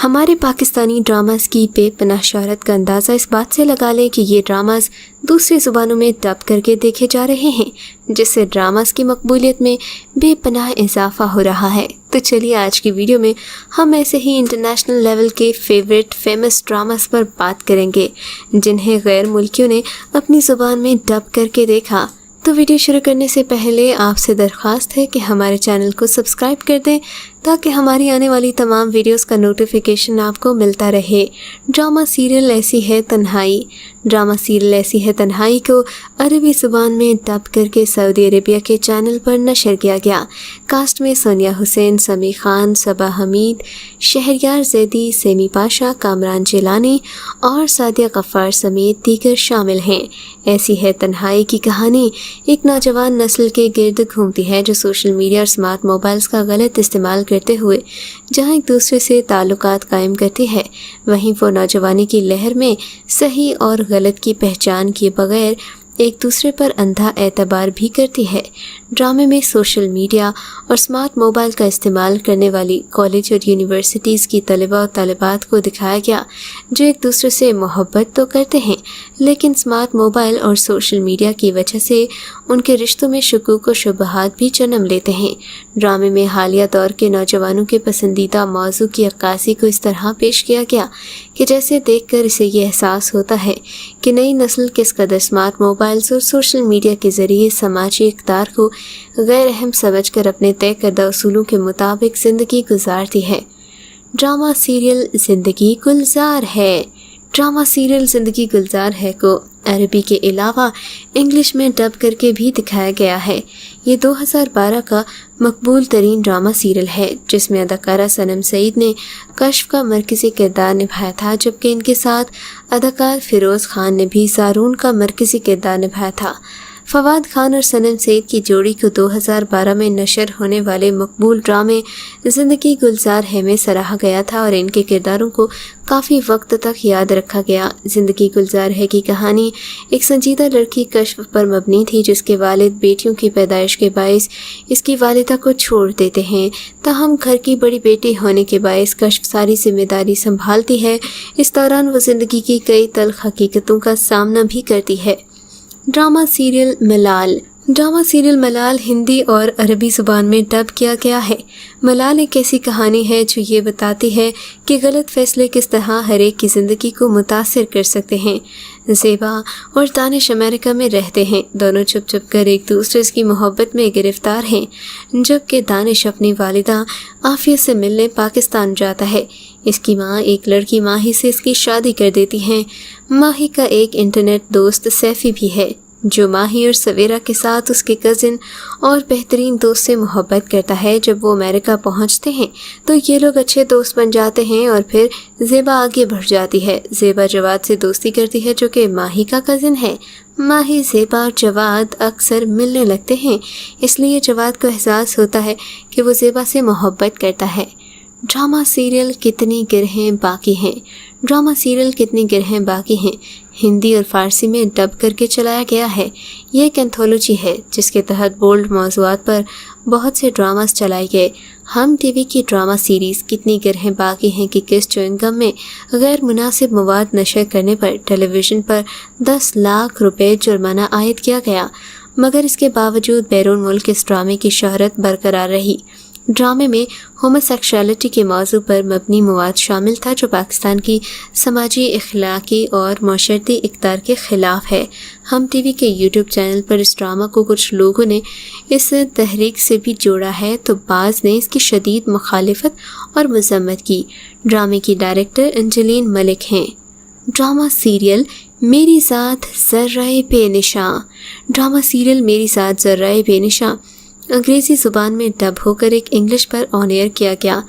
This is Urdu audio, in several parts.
ہمارے پاکستانی ڈراماز کی بے پناہ شہرت کا اندازہ اس بات سے لگا لیں کہ یہ ڈراماز دوسری زبانوں میں ڈب کر کے دیکھے جا رہے ہیں، جس سے ڈراماز کی مقبولیت میں بے پناہ اضافہ ہو رہا ہے۔ تو چلیے آج کی ویڈیو میں ہم ایسے ہی انٹرنیشنل لیول کے فیمس ڈراماز پر بات کریں گے جنہیں غیر ملکیوں نے اپنی زبان میں ڈب کر کے دیکھا۔ تو ویڈیو شروع کرنے سے پہلے آپ سے درخواست ہے کہ ہمارے چینل کو سبسکرائب کر دیں تاکہ ہماری آنے والی تمام ویڈیوز کا نوٹیفیکیشن آپ کو ملتا رہے۔ ڈرامہ سیریل ایسی ہے تنہائی۔ ڈرامہ سیریل ایسی ہے تنہائی کو عربی زبان میں ڈب کر کے سعودی عربیہ کے چینل پر نشر کیا گیا۔ کاسٹ میں سونیا حسین، سمیع خان، صبا حمید، شہریار زیدی، سیمی پاشا، کامران جیلانی اور سعدیہ غفار سمیت دیگر شامل ہیں۔ ایسی ہے تنہائی کی کہانی ایک نوجوان نسل کے گرد گھومتی ہے جو سوشل میڈیا اور اسمارٹ موبائلز کا غلط استعمال کرتے ہوئے جہاں ایک دوسرے سے تعلقات قائم کرتی ہے، وہیں وہ نوجوانی کی لہر میں صحیح اور غلط کی پہچان کیے بغیر ایک دوسرے پر اندھا اعتبار بھی کرتی ہے۔ ڈرامے میں سوشل میڈیا اور اسمارٹ موبائل کا استعمال کرنے والی کالج اور یونیورسٹیز کی طلبہ اور طالبات کو دکھایا گیا جو ایک دوسرے سے محبت تو کرتے ہیں لیکن اسمارٹ موبائل اور سوشل میڈیا کی وجہ سے ان کے رشتوں میں شکوک و شبہات بھی جنم لیتے ہیں۔ ڈرامے میں حالیہ دور کے نوجوانوں کے پسندیدہ موضوع کی عکاسی کو اس طرح پیش کیا گیا کہ جیسے دیکھ کر اسے یہ احساس ہوتا ہے کہ نئی نسل کس قدر اسمارٹ موبائلز اور سوشل میڈیا کے ذریعے سماجی اقدار کو غیر اہم سمجھ کر اپنے طے کردہ اصولوں کے مطابق زندگی گزارتی ہے۔ ڈرامہ سیریل زندگی گلزار ہے۔ ڈرامہ سیریل زندگی گلزار ہے کو عربی کے علاوہ انگلش میں ڈب کر کے بھی دکھایا گیا ہے۔ یہ 2012 کا مقبول ترین ڈرامہ سیریل ہے جس میں اداکارہ صنم سعید نے کشف کا مرکزی کردار نبھایا تھا، جبکہ ان کے ساتھ اداکار فیروز خان نے بھی زارون کا مرکزی کردار نبھایا تھا۔ فواد خان اور صنم سعید کی جوڑی کو 2012 میں نشر ہونے والے مقبول ڈرامے زندگی گلزار ہے میں سراہا گیا تھا اور ان کے کرداروں کو کافی وقت تک یاد رکھا گیا۔ زندگی گلزار ہے کی کہانی ایک سنجیدہ لڑکی کشف پر مبنی تھی جس کے والد بیٹیوں کی پیدائش کے باعث اس کی والدہ کو چھوڑ دیتے ہیں، تاہم گھر کی بڑی بیٹی ہونے کے باعث کشف ساری ذمہ داری سنبھالتی ہے۔ اس دوران وہ زندگی کی کئی تلخ حقیقتوں کا سامنا بھی کرتی ہے۔ ڈرامہ سیریل ملال۔ ڈرامہ سیریل ملال ہندی اور عربی زبان میں ڈب کیا گیا ہے۔ ملال ایک ایسی کہانی ہے جو یہ بتاتی ہے کہ غلط فیصلے کس طرح ہر ایک کی زندگی کو متاثر کر سکتے ہیں۔ زیبا اور دانش امریکہ میں رہتے ہیں، دونوں چھپ چھپ کر ایک دوسرے کی محبت میں گرفتار ہیں، جبکہ دانش اپنی والدہ عافیہ سے ملنے پاکستان جاتا ہے۔ اس کی ماں ایک لڑکی ماہی سے اس کی شادی کر دیتی ہیں۔ ماہی کا ایک انٹرنیٹ دوست سیفی بھی ہے جو ماہی اور سویرا کے ساتھ اس کے کزن اور بہترین دوست سے محبت کرتا ہے۔ جب وہ امریکہ پہنچتے ہیں تو یہ لوگ اچھے دوست بن جاتے ہیں اور پھر زیبا آگے بڑھ جاتی ہے۔ زیبا جواد سے دوستی کرتی ہے جو کہ ماہی کا کزن ہے۔ ماہی، زیبا اور جواد اکثر ملنے لگتے ہیں، اس لیے جواد کو احساس ہوتا ہے کہ وہ زیبا سے محبت کرتا ہے۔ ڈرامہ سیریل کتنی گرہیں باقی ہیں۔ ڈرامہ سیریل کتنی گرہیں باقی ہیں ہندی اور فارسی میں ڈب کر کے چلایا گیا ہے۔ یہ ایک انتھولوجی ہے جس کے تحت بولڈ موضوعات پر بہت سے ڈراماز چلائے گئے۔ ہم ٹی وی کی ڈرامہ سیریز کتنی گرہیں باقی ہیں کہ کس چوئنگم میں غیر مناسب مواد نشر کرنے پر ٹیلی ویژن پر 10 لاکھ روپے جرمانہ عائد کیا گیا، مگر اس کے باوجود بیرون ملک اس ڈرامے کی شہرت برقرار رہی۔ ڈرامے میں ہومو سیکشوالٹی کے موضوع پر مبنی مواد شامل تھا جو پاکستان کی سماجی، اخلاقی اور معاشرتی اقدار کے خلاف ہے۔ ہم ٹی وی کے یوٹیوب چینل پر اس ڈرامہ کو کچھ لوگوں نے اس تحریک سے بھی جوڑا ہے تو بعض نے اس کی شدید مخالفت اور مذمت کی۔ ڈرامے کی ڈائریکٹر انجلین ملک ہیں۔ ڈرامہ سیریل میری ذات ذرۂ بے نشاں۔ ڈرامہ سیریل میری ذات ذرۂ بے نشاں انگریزی زبان میں ڈب ہو کر ایک انگلش پر آن ایئر کیا گیا۔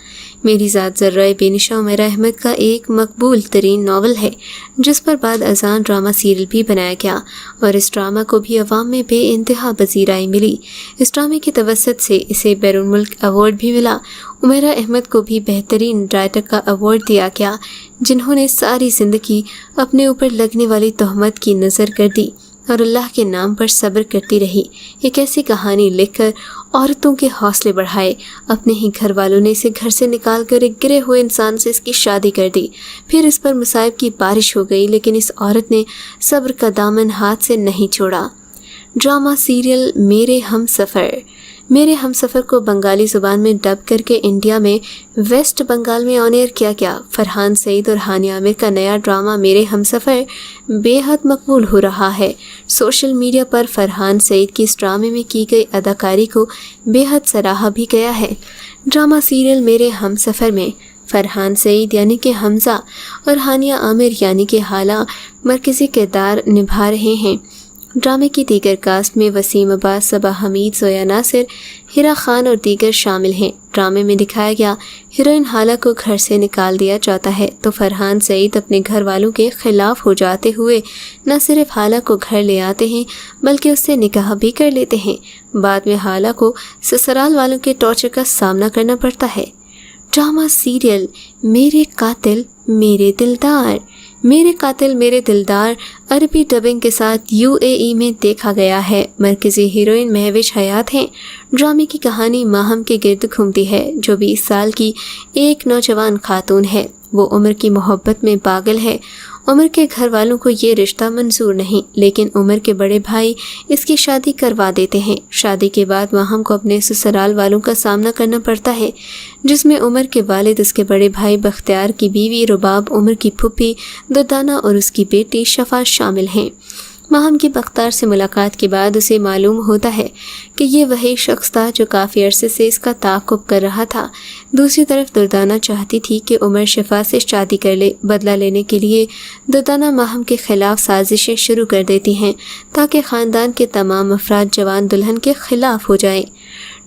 میری ذات ذرۂ بے نشاں عمیر احمد کا ایک مقبول ترین ناول ہے جس پر بعد ازاں ڈرامہ سیریل بھی بنایا گیا اور اس ڈرامہ کو بھی عوام میں بے انتہا پذیرائی ملی۔ اس ڈرامے کی توسط سے اسے بیرون ملک ایوارڈ بھی ملا۔ عمیر احمد کو بھی بہترین رائٹر کا ایوارڈ دیا گیا جنہوں نے ساری زندگی اپنے اوپر لگنے والی تہمت کی نظر کر دی۔ اور اللہ کے نام پر صبر کرتی رہی۔ ایک ایسی کہانی لکھ کر عورتوں کے حوصلے بڑھائے۔ اپنے ہی گھر والوں نے اسے گھر سے نکال کر ایک گرے ہوئے انسان سے اس کی شادی کر دی۔ پھر اس پر مصائب کی بارش ہو گئی، لیکن اس عورت نے صبر کا دامن ہاتھ سے نہیں چھوڑا۔ ڈرامہ سیریل میرے ہم سفر۔ میرے ہم سفر کو بنگالی زبان میں ڈب کر کے انڈیا میں ویسٹ بنگال میں آن ایئر کیا گیا۔ فرحان سعید اور ہانیہ عامر کا نیا ڈرامہ میرے ہم سفر بے حد مقبول ہو رہا ہے۔ سوشل میڈیا پر فرحان سعید کی اس ڈرامے میں کی گئی اداکاری کو بے حد سراہا بھی گیا ہے۔ ڈرامہ سیریل میرے ہم سفر میں فرحان سعید یعنی کہ حمزہ اور ہانیہ عامر یعنی کہ حالہ مرکزی کردار نبھا رہے ہیں۔ ڈرامے کی دیگر کاسٹ میں وسیم عباس، صبا حمید، زویا ناصر، ہیرا خان اور دیگر شامل ہیں۔ ڈرامے میں دکھایا گیا ہیروئن حالہ کو گھر سے نکال دیا جاتا ہے تو فرحان سعید اپنے گھر والوں کے خلاف ہو جاتے ہوئے نہ صرف حالہ کو گھر لے آتے ہیں بلکہ اس سے نکاح بھی کر لیتے ہیں۔ بعد میں حالہ کو سسرال والوں کے ٹارچر کا سامنا کرنا پڑتا ہے۔ ڈرامہ سیریل میرے قاتل میرے دلدار۔ میرے قاتل میرے دلدار عربی ڈبنگ کے ساتھ UAE میں دیکھا گیا ہے۔ مرکزی ہیروئن مہوش حیات ہیں۔ ڈرامے کی کہانی ماہم کے گرد گھومتی ہے جو 20 سال کی ایک نوجوان خاتون ہے۔ وہ عمر کی محبت میں پاگل ہے۔ عمر کے گھر والوں کو یہ رشتہ منظور نہیں، لیکن عمر کے بڑے بھائی اس کی شادی کروا دیتے ہیں۔ شادی کے بعد ماہم کو اپنے سسرال والوں کا سامنا کرنا پڑتا ہے، جس میں عمر کے والد، اس کے بڑے بھائی بختیار کی بیوی رباب، عمر کی پھپھی دردانہ اور اس کی بیٹی شفا شامل ہیں۔ ماہم کی بختیار سے ملاقات کے بعد اسے معلوم ہوتا ہے کہ یہ وہی شخص تھا جو کافی عرصے سے اس کا تعاقب کر رہا تھا۔ دوسری طرف دردانہ چاہتی تھی کہ عمر شفا سے شادی کر لے۔ بدلہ لینے کے لیے دردانہ ماہم کے خلاف سازشیں شروع کر دیتی ہیں تاکہ خاندان کے تمام افراد جوان دلہن کے خلاف ہو جائیں۔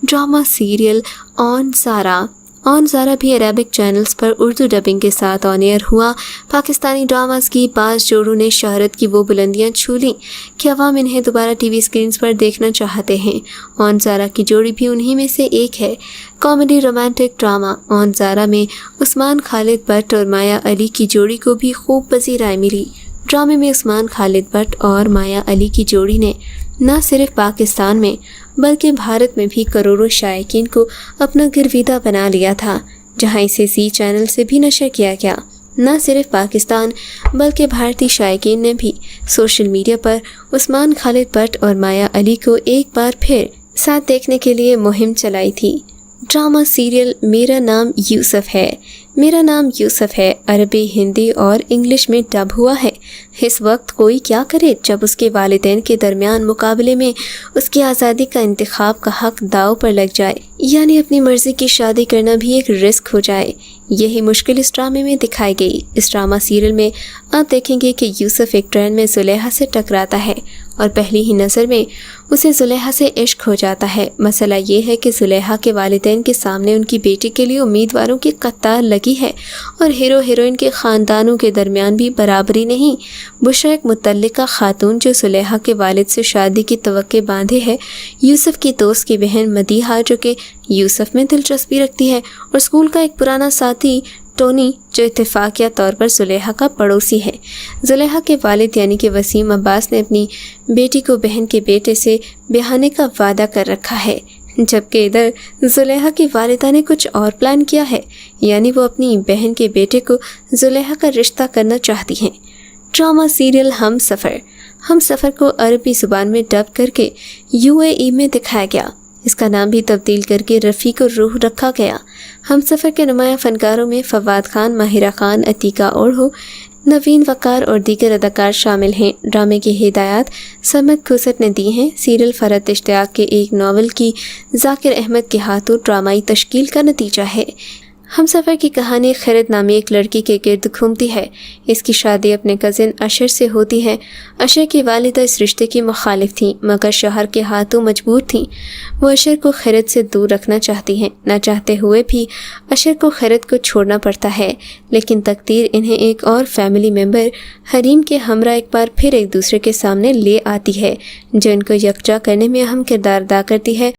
ڈرامہ سیریل آن زارا۔ آن زارا بھی عربک چینلز پر اردو ڈبنگ کے ساتھ آن ایئر ہوا۔ پاکستانی ڈراماز کی 5 جوڑوں نے شہرت کی وہ بلندیاں چھو لیں کہ عوام انہیں دوبارہ ٹی وی اسکرینز پر دیکھنا چاہتے ہیں۔ آن زارا کی جوڑی بھی انہی میں سے ایک ہے۔ کامیڈی رومانٹک ڈرامہ آن زارا میں عثمان خالد بٹ اور مایا علی کی جوڑی کو بھی خوب پذیرائی ملی۔ ڈرامے میں عثمان خالد بٹ اور مایا علی کی جوڑی نے نہ صرف پاکستان میں بلکہ بھارت میں بھی کروڑوں شائقین کو اپنا گرویدہ بنا لیا تھا، جہاں اسے زی چینل سے بھی نشر کیا گیا۔ نہ صرف پاکستان بلکہ بھارتی شائقین نے بھی social media per Usman Khalid but اور مایا علی کو ایک بار پھر ساتھ دیکھنے کے لیے مہم چلائی تھی۔ ڈرامہ سیریل میرا نام یوسف ہے۔ میرا نام یوسف ہے عربی، ہندی اور انگلش میں ڈب ہوا ہے۔ اس وقت کوئی کیا کرے جب اس کے والدین کے درمیان مقابلے میں اس کی آزادی کا انتخاب کا حق داؤ پر لگ جائے، یعنی اپنی مرضی کی شادی کرنا بھی ایک رسک ہو جائے۔ یہی مشکل اس ڈرامے میں دکھائی گئی۔ اس ڈرامہ سیریل میں آپ دیکھیں گے کہ یوسف ایک ٹرین میں زلیخا سے ٹکراتا ہے اور پہلی ہی نظر میں اسے زلیخا سے عشق ہو جاتا ہے۔ مسئلہ یہ ہے کہ زلیخا کے والدین کے سامنے ان کی بیٹی کے لیے امیدواروں کی قطار لگی ہے اور ہیرو ہیروئن کے خاندانوں کے درمیان بھی برابری نہیں۔ بشرا ایک متعلقہ خاتون جو زلیخا کے والد سے شادی کی توقع باندھے ہے، یوسف کی دوست کی بہن مدیحہ جو کہ یوسف میں دلچسپی رکھتی ہے، اور اسکول کا ایک پرانا ساتھی ٹونی جو اتفاقیہ طور پر زلیخا کا پڑوسی ہے۔ زلیخا کے والد یعنی کہ وسیم عباس نے اپنی بیٹی کو بہن کے بیٹے سے بیاہنے کا وعدہ کر رکھا ہے، جبکہ ادھر زلیخا کی والدہ نے کچھ اور پلان کیا ہے، یعنی وہ اپنی بہن کے بیٹے کو زلیخا کا رشتہ کرنا چاہتی ہیں۔ ڈرامہ سیریل ہم سفر۔ ہم سفر کو عربی زبان میں ڈب کر کے UAE میں دکھایا گیا۔ اس کا نام بھی تبدیل کر کے رفیق الروح رکھا گیا۔ ہم سفر کے نمایاں فنکاروں میں فواد خان، ماہرہ خان، عتیقہ اوڑھو، نوین وقار اور دیگر اداکار شامل ہیں۔ ڈرامے کی ہدایات سمت کھوسٹ نے دی ہیں۔ سیریل فرحت اشتیاق کے ایک ناول کی ذاکر احمد کے ہاتھوں ڈرامائی تشکیل کا نتیجہ ہے۔ ہم سفر کی کہانی خیرت نامی ایک لڑکی کے گرد گھومتی ہے۔ اس کی شادی اپنے کزن اشر سے ہوتی ہے۔ اشر کی والدہ اس رشتے کی مخالف تھیں، مگر شوہر کے ہاتھوں مجبور تھیں۔ وہ اشر کو خیرت سے دور رکھنا چاہتی ہیں۔ نہ چاہتے ہوئے بھی اشر کو خیرت کو چھوڑنا پڑتا ہے، لیکن تقدیر انہیں ایک اور فیملی ممبر حریم کے ہمراہ ایک بار پھر ایک دوسرے کے سامنے لے آتی ہے، جو ان کو یکجا کرنے میں اہم کردار ادا کرتی ہے۔